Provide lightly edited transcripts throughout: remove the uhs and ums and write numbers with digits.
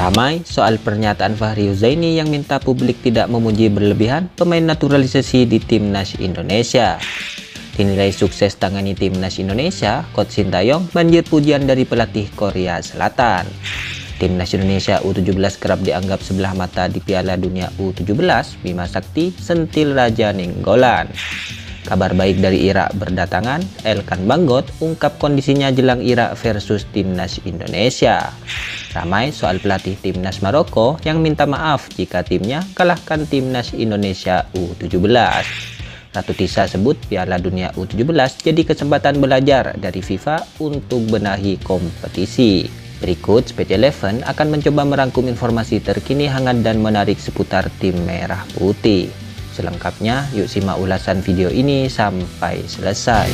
Ramai soal pernyataan Fahri Huzaini yang minta publik tidak memuji berlebihan pemain naturalisasi di Timnas Indonesia. Dinilai sukses tangani Timnas Indonesia, Coach Sintayong banjir pujian dari pelatih Korea Selatan. Timnas Indonesia U17 kerap dianggap sebelah mata di Piala Dunia U17, Bima Sakti sentil Raja Nainggolan. Kabar baik dari Irak berdatangan, Elkan Banggot ungkap kondisinya jelang Irak versus Timnas Indonesia. Ramai soal pelatih Timnas Maroko yang minta maaf jika timnya kalahkan Timnas Indonesia U17. Ratu Tisa sebut Piala Dunia U17 jadi kesempatan belajar dari FIFA untuk benahi kompetisi. Berikut Speed Eleven akan mencoba merangkum informasi terkini hangat dan menarik seputar tim merah putih. Selengkapnya, yuk simak ulasan video ini sampai selesai.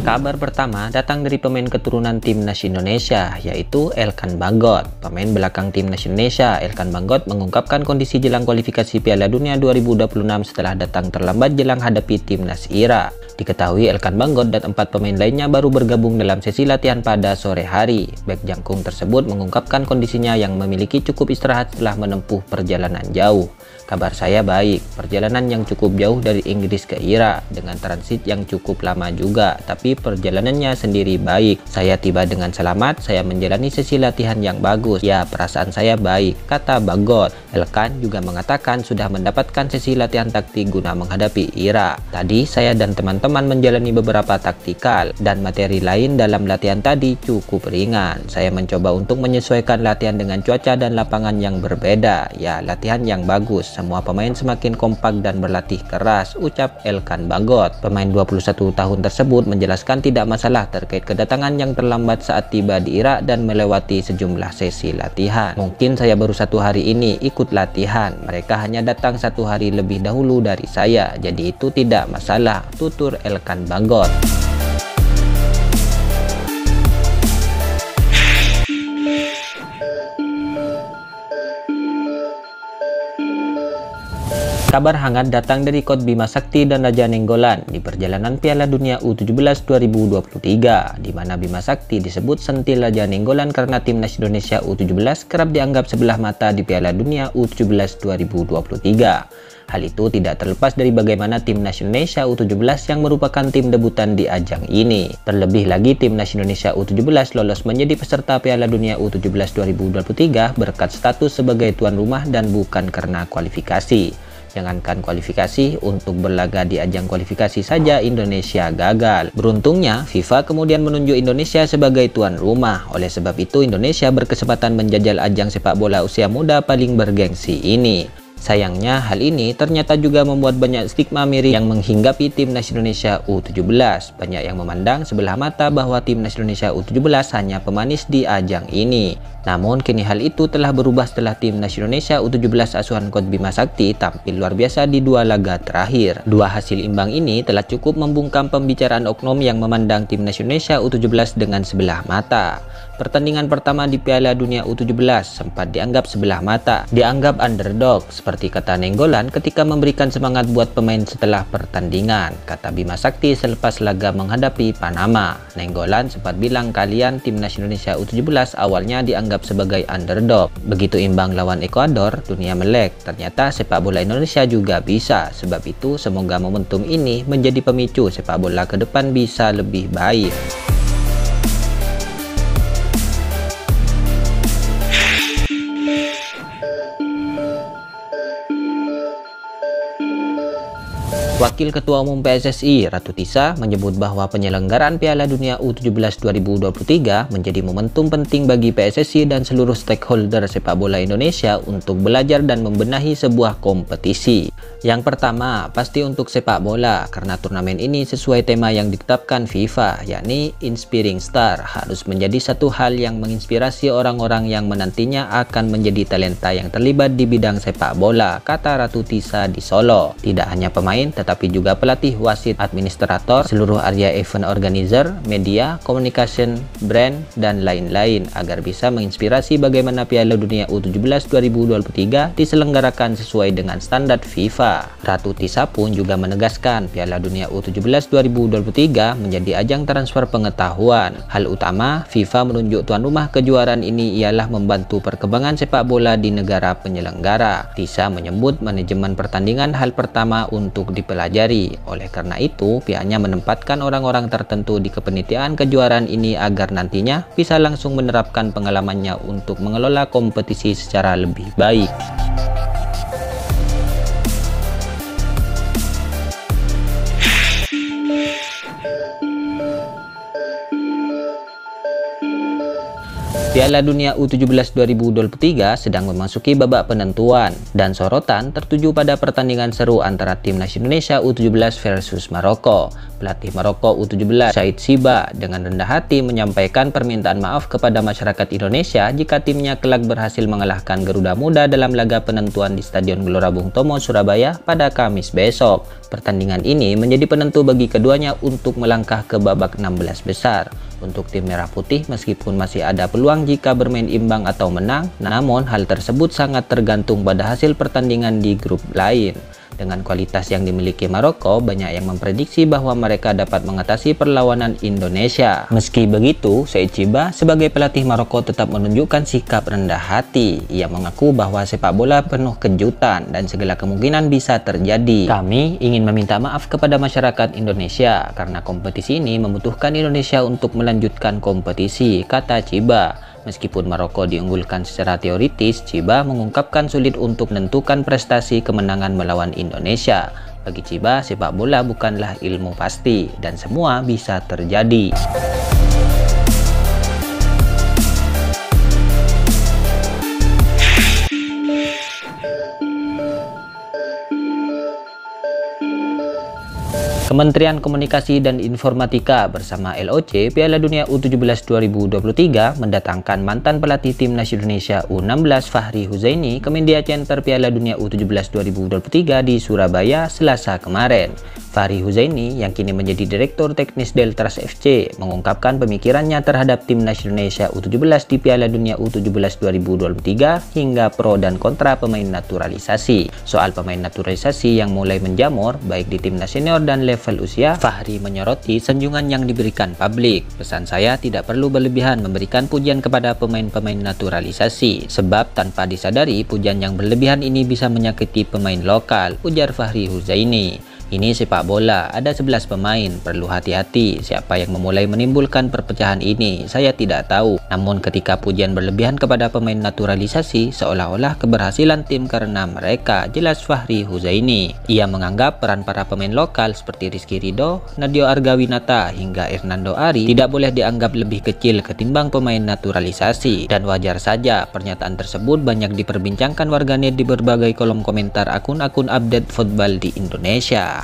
Kabar pertama datang dari pemain keturunan Timnas Indonesia, yaitu Elkan Banggot. Pemain belakang Timnas Indonesia, Elkan Banggot mengungkapkan kondisi jelang kualifikasi Piala Dunia 2026 setelah datang terlambat jelang hadapi Timnas Irak. Diketahui Elkan Banggot dan 4 pemain lainnya baru bergabung dalam sesi latihan pada sore hari. Bek jangkung tersebut mengungkapkan kondisinya yang memiliki cukup istirahat setelah menempuh perjalanan jauh. Kabar saya baik, perjalanan yang cukup jauh dari Inggris ke Irak dengan transit yang cukup lama juga, tapi perjalanannya sendiri baik. Saya tiba dengan selamat, saya menjalani sesi latihan yang bagus. Ya, perasaan saya baik, kata Banggot. Elkan juga mengatakan sudah mendapatkan sesi latihan taktik guna menghadapi Irak. Tadi saya dan teman-teman menjalani beberapa taktikal dan materi lain dalam latihan tadi cukup ringan. Saya mencoba untuk menyesuaikan latihan dengan cuaca dan lapangan yang berbeda. Ya, latihan yang bagus. Semua pemain semakin kompak dan berlatih keras, ucap Elkan Banggot. Pemain 21 tahun tersebut menjelaskan tidak masalah terkait kedatangan yang terlambat saat tiba di Irak dan melewati sejumlah sesi latihan. Mungkin saya baru 1 hari ini ikut latihan, mereka hanya datang 1 hari lebih dahulu dari saya, jadi itu tidak masalah, tutur Elkan Banggot. Kabar hangat datang dari Coach Bima Sakti dan Raja Nainggolan di perjalanan Piala Dunia U17 2023, di mana Bima Sakti disebut sentil Raja Nainggolan karena Timnas Indonesia U17 kerap dianggap sebelah mata di Piala Dunia U17 2023. Hal itu tidak terlepas dari bagaimana Timnas Indonesia U17 yang merupakan tim debutan di ajang ini. Terlebih lagi Timnas Indonesia U17 lolos menjadi peserta Piala Dunia U17 2023 berkat status sebagai tuan rumah dan bukan karena kualifikasi. Jangankan kualifikasi, untuk berlaga di ajang kualifikasi saja Indonesia gagal. Beruntungnya, FIFA kemudian menunjuk Indonesia sebagai tuan rumah. Oleh sebab itu, Indonesia berkesempatan menjajal ajang sepak bola usia muda paling bergengsi ini. Sayangnya, hal ini ternyata juga membuat banyak stigma miring yang menghinggapi Timnas Indonesia U17. Banyak yang memandang sebelah mata bahwa Timnas Indonesia U17 hanya pemanis di ajang ini. Namun, kini hal itu telah berubah setelah Timnas Indonesia U17 asuhan Coach Bima Sakti tampil luar biasa di 2 laga terakhir. 2 hasil imbang ini telah cukup membungkam pembicaraan oknum yang memandang Timnas Indonesia U17 dengan sebelah mata. Pertandingan pertama di Piala Dunia U17 sempat dianggap sebelah mata, dianggap underdog, seperti kata Nainggolan ketika memberikan semangat buat pemain setelah pertandingan, kata Bima Sakti selepas laga menghadapi Panama. Nainggolan sempat bilang kalian Timnas Indonesia U17 awalnya dianggap sebagai underdog. Begitu imbang lawan Ekuador, dunia melek. Ternyata sepak bola Indonesia juga bisa. Sebab itu semoga momentum ini menjadi pemicu sepak bola ke depan bisa lebih baik. Wakil Ketua Umum PSSI, Ratu Tisa, menyebut bahwa penyelenggaraan Piala Dunia U17 2023 menjadi momentum penting bagi PSSI dan seluruh stakeholder sepak bola Indonesia untuk belajar dan membenahi sebuah kompetisi. Yang pertama, pasti untuk sepak bola, karena turnamen ini sesuai tema yang ditetapkan FIFA, yakni Inspiring Star, harus menjadi satu hal yang menginspirasi orang-orang yang menantinya akan menjadi talenta yang terlibat di bidang sepak bola, kata Ratu Tisa di Solo. Tidak hanya pemain, tetapi juga pelatih, wasit, administrator, seluruh area event organizer, media, communication, brand, dan lain-lain, agar bisa menginspirasi bagaimana Piala Dunia U17 2023 diselenggarakan sesuai dengan standar FIFA. Ratu Tisa pun juga menegaskan Piala Dunia U17 2023 menjadi ajang transfer pengetahuan. Hal utama FIFA menunjuk tuan rumah kejuaraan ini ialah membantu perkembangan sepak bola di negara penyelenggara. Tisa menyebut manajemen pertandingan hal pertama untuk dipelajari. Oleh karena itu, pihaknya menempatkan orang-orang tertentu di kepanitiaan kejuaraan ini agar nantinya bisa langsung menerapkan pengalamannya untuk mengelola kompetisi secara lebih baik. Piala Dunia U17 2023 sedang memasuki babak penentuan dan sorotan tertuju pada pertandingan seru antara timnas Indonesia U17 versus Maroko. Pelatih Maroko U17 Said Siba dengan rendah hati menyampaikan permintaan maaf kepada masyarakat Indonesia jika timnya kelak berhasil mengalahkan Garuda Muda dalam laga penentuan di Stadion Gelora Bung Tomo, Surabaya pada Kamis besok. Pertandingan ini menjadi penentu bagi keduanya untuk melangkah ke babak 16 besar. Untuk tim Merah Putih, meskipun masih ada peluang jika bermain imbang atau menang, namun hal tersebut sangat tergantung pada hasil pertandingan di grup lain. Dengan kualitas yang dimiliki Maroko, banyak yang memprediksi bahwa mereka dapat mengatasi perlawanan Indonesia. Meski begitu, Said Siba sebagai pelatih Maroko tetap menunjukkan sikap rendah hati. Ia mengaku bahwa sepak bola penuh kejutan dan segala kemungkinan bisa terjadi. Kami ingin meminta maaf kepada masyarakat Indonesia karena kompetisi ini membutuhkan Indonesia untuk melanjutkan kompetisi, kata Siba. Meskipun Maroko diunggulkan secara teoritis, Ciba mengungkapkan sulit untuk menentukan prestasi kemenangan melawan Indonesia. Bagi Ciba, sepak bola bukanlah ilmu pasti dan semua bisa terjadi. Kementerian Komunikasi dan Informatika bersama LOC Piala Dunia U17 2023 mendatangkan mantan pelatih timnas Indonesia U16 Fahri Huzaini ke Media Center Piala Dunia U17 2023 di Surabaya Selasa kemarin. Fahri Huzaini yang kini menjadi Direktur Teknis Deltras FC mengungkapkan pemikirannya terhadap timnas Indonesia U17 di Piala Dunia U17 2023 hingga pro dan kontra pemain naturalisasi. Soal pemain naturalisasi yang mulai menjamur baik di timnas senior dan level usia, Fahri menyoroti sanjungan yang diberikan publik. Pesan saya tidak perlu berlebihan memberikan pujian kepada pemain-pemain naturalisasi, sebab tanpa disadari pujian yang berlebihan ini bisa menyakiti pemain lokal, ujar Fahri Huzaini. Ini sepak bola, ada 11 pemain, perlu hati-hati siapa yang memulai menimbulkan perpecahan ini, saya tidak tahu. Namun ketika pujian berlebihan kepada pemain naturalisasi, seolah-olah keberhasilan tim karena mereka, jelas Fahri Huzaini. Ia menganggap peran para pemain lokal seperti Rizky Ridho, Nadio Argawinata, hingga Hernando Ari tidak boleh dianggap lebih kecil ketimbang pemain naturalisasi. Dan wajar saja, pernyataan tersebut banyak diperbincangkan warganet di berbagai kolom komentar akun-akun update football di Indonesia.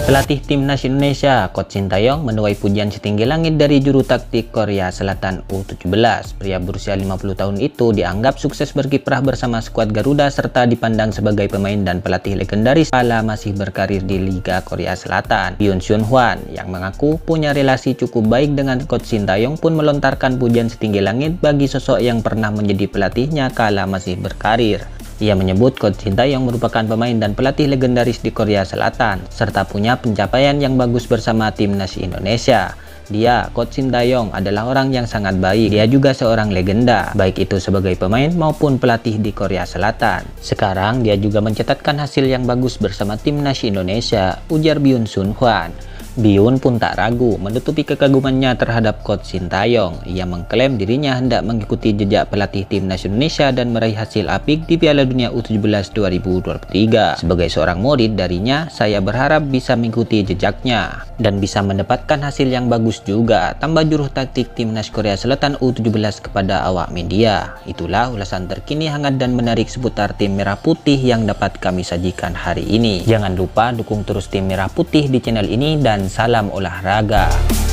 Pelatih timnas Indonesia, Coach Sintayong menuai pujian setinggi langit dari juru taktik Korea Selatan U17. Pria berusia 50 tahun itu dianggap sukses berkiprah bersama skuad Garuda serta dipandang sebagai pemain dan pelatih legendaris kala masih berkarir di Liga Korea Selatan. Byun Sun Hwan yang mengaku punya relasi cukup baik dengan Coach Sintayong pun melontarkan pujian setinggi langit bagi sosok yang pernah menjadi pelatihnya kala masih berkarir. Ia menyebut Coach Sintayong merupakan pemain dan pelatih legendaris di Korea Selatan, serta punya pencapaian yang bagus bersama timnas Indonesia. Dia, Coach Sintayong, adalah orang yang sangat baik. Dia juga seorang legenda, baik itu sebagai pemain maupun pelatih di Korea Selatan. Sekarang dia juga mencatatkan hasil yang bagus bersama timnas Indonesia, ujar Byun Sun Hwan. Biyun pun tak ragu menutupi kekagumannya terhadap Coach Sintayong. Ia mengklaim dirinya hendak mengikuti jejak pelatih timnas Indonesia dan meraih hasil apik di Piala Dunia U17 2023. Sebagai seorang murid darinya, saya berharap bisa mengikuti jejaknya dan bisa mendapatkan hasil yang bagus juga, tambah juru taktik timnas Korea Selatan U17 kepada awak media. Itulah ulasan terkini hangat dan menarik seputar tim Merah Putih yang dapat kami sajikan hari ini. Jangan lupa dukung terus tim Merah Putih di channel ini dan salam olahraga.